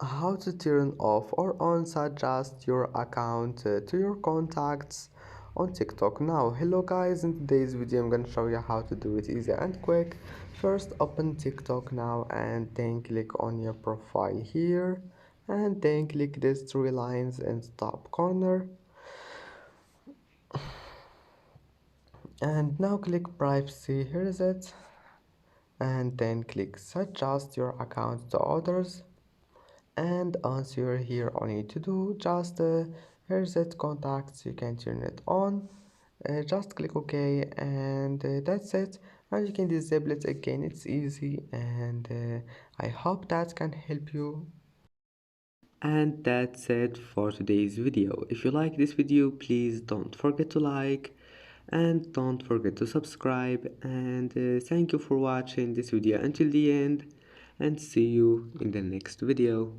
How to turn off or on suggest your account to your contacts on TikTok. Now hello guys, in today's video I'm gonna show you how to do it easy and quick. First open TikTok now and then click on your profile here and then click these three lines in top corner and now click privacy. Here is it, and then click suggest your account to others. And once you're here, all you need to do just here's it contacts, you can turn it on. Just click OK, and that's it. And you can disable it again. It's easy, and I hope that can help you. And that's it for today's video. If you like this video, please don't forget to like and don't forget to subscribe, and thank you for watching this video until the end, and see you in the next video.